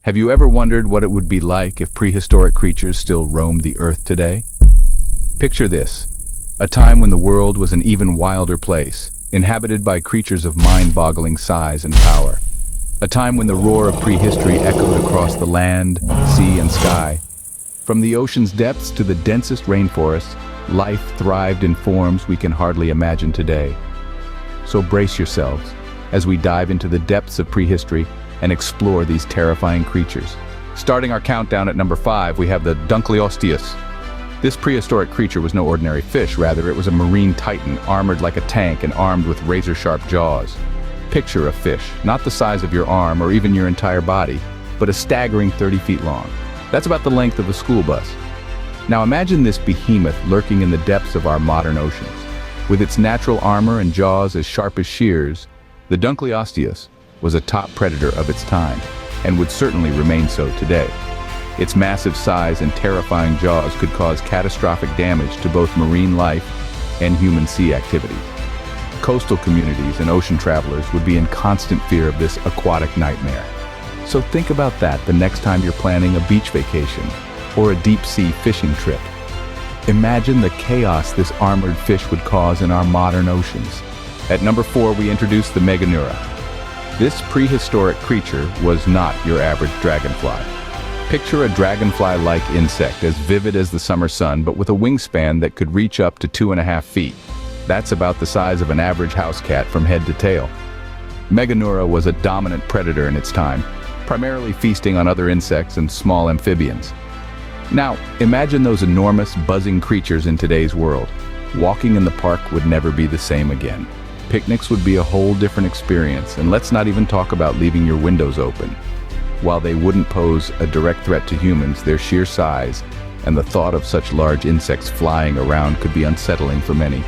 Have you ever wondered what it would be like if prehistoric creatures still roamed the earth today? Picture this, a time when the world was an even wilder place, inhabited by creatures of mind-boggling size and power. A time when the roar of prehistory echoed across the land, sea, and sky. From the ocean's depths to the densest rainforests, life thrived in forms we can hardly imagine today. So brace yourselves as we dive into the depths of prehistory and explore these terrifying creatures. Starting our countdown at number 5, we have the Dunkleosteus. This prehistoric creature was no ordinary fish, rather it was a marine titan, armored like a tank and armed with razor-sharp jaws. Picture a fish, not the size of your arm or even your entire body, but a staggering 30 feet long. That's about the length of a school bus. Now imagine this behemoth lurking in the depths of our modern oceans. With its natural armor and jaws as sharp as shears, the Dunkleosteus was a top predator of its time, and would certainly remain so today. Its massive size and terrifying jaws could cause catastrophic damage to both marine life and human sea activities. Coastal communities and ocean travelers would be in constant fear of this aquatic nightmare. So think about that the next time you're planning a beach vacation or a deep-sea fishing trip. Imagine the chaos this armored fish would cause in our modern oceans. At number 4, we introduce the Megaura. This prehistoric creature was not your average dragonfly. Picture a dragonfly-like insect as vivid as the summer sun, but with a wingspan that could reach up to 2.5 feet. That's about the size of an average house cat from head to tail. Megaura was a dominant predator in its time, primarily feasting on other insects and small amphibians. Now, imagine those enormous, buzzing creatures in today's world. Walking in the park would never be the same again. Picnics would be a whole different experience, and let's not even talk about leaving your windows open. While they wouldn't pose a direct threat to humans, their sheer size and the thought of such large insects flying around could be unsettling for many.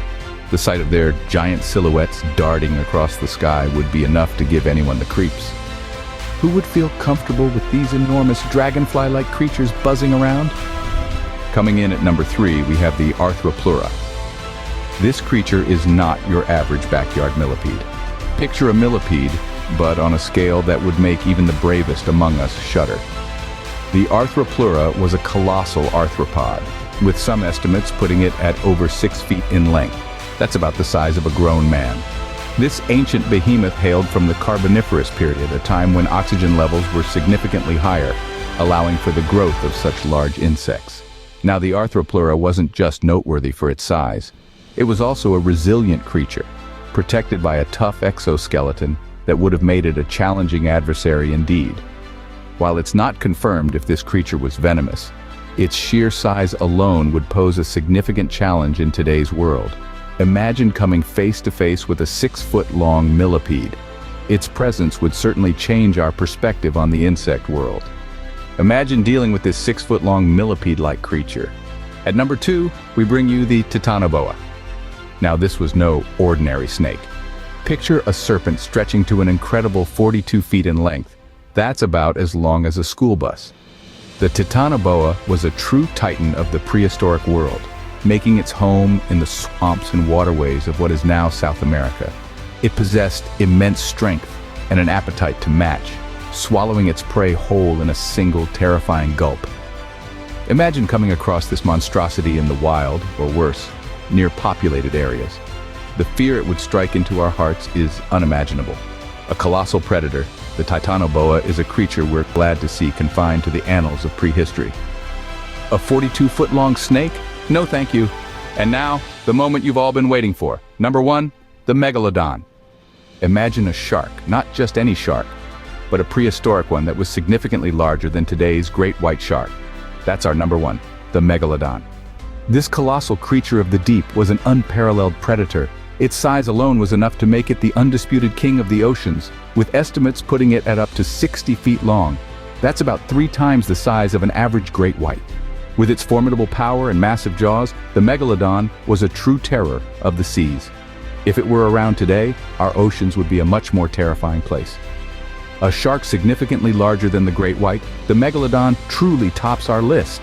The sight of their giant silhouettes darting across the sky would be enough to give anyone the creeps. Who would feel comfortable with these enormous dragonfly-like creatures buzzing around? Coming in at number 3, we have the Arthropleura. This creature is not your average backyard millipede. Picture a millipede, but on a scale that would make even the bravest among us shudder. The Arthropleura was a colossal arthropod, with some estimates putting it at over 6 feet in length. That's about the size of a grown man. This ancient behemoth hailed from the Carboniferous period, a time when oxygen levels were significantly higher, allowing for the growth of such large insects. Now, the Arthropleura wasn't just noteworthy for its size. It was also a resilient creature, protected by a tough exoskeleton that would have made it a challenging adversary indeed. While it's not confirmed if this creature was venomous, its sheer size alone would pose a significant challenge in today's world. Imagine coming face to face with a 6-foot-long millipede. Its presence would certainly change our perspective on the insect world. Imagine dealing with this 6-foot-long millipede-like creature. At number 2, we bring you the Titanoboa. Now, this was no ordinary snake. Picture a serpent stretching to an incredible 42 feet in length. That's about as long as a school bus. The Titanoboa was a true titan of the prehistoric world, making its home in the swamps and waterways of what is now South America. It possessed immense strength and an appetite to match, swallowing its prey whole in a single terrifying gulp. Imagine coming across this monstrosity in the wild, or worse, near populated areas. The fear it would strike into our hearts is unimaginable. A colossal predator, the Titanoboa is a creature we're glad to see confined to the annals of prehistory. A 42-foot-long snake? No thank you. And now, the moment you've all been waiting for. Number 1, the Megalodon. Imagine a shark, not just any shark, but a prehistoric one that was significantly larger than today's great white shark. That's our number 1, the Megalodon. This colossal creature of the deep was an unparalleled predator. Its size alone was enough to make it the undisputed king of the oceans, with estimates putting it at up to 60 feet long. That's about 3 times the size of an average great white. With its formidable power and massive jaws, the Megalodon was a true terror of the seas. If it were around today, our oceans would be a much more terrifying place. A shark significantly larger than the great white, the Megalodon truly tops our list.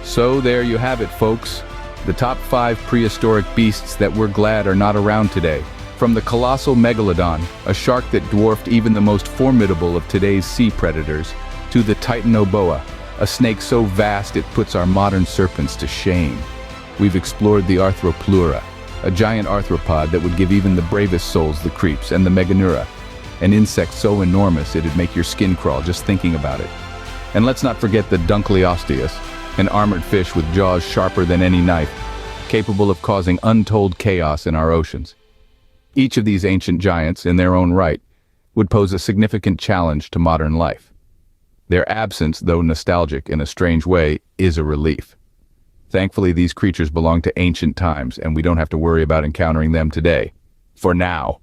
So there you have it, folks. The top 5 prehistoric beasts that we're glad are not around today. From the colossal Megalodon, a shark that dwarfed even the most formidable of today's sea predators, to the Titanoboa, a snake so vast it puts our modern serpents to shame. We've explored the Arthropleura, a giant arthropod that would give even the bravest souls the creeps, and the Megaura, an insect so enormous it'd make your skin crawl just thinking about it. And let's not forget the Dunkleosteus, an armored fish with jaws sharper than any knife, capable of causing untold chaos in our oceans. Each of these ancient giants, in their own right, would pose a significant challenge to modern life. Their absence, though nostalgic in a strange way, is a relief. Thankfully, these creatures belong to ancient times, and we don't have to worry about encountering them today. For now.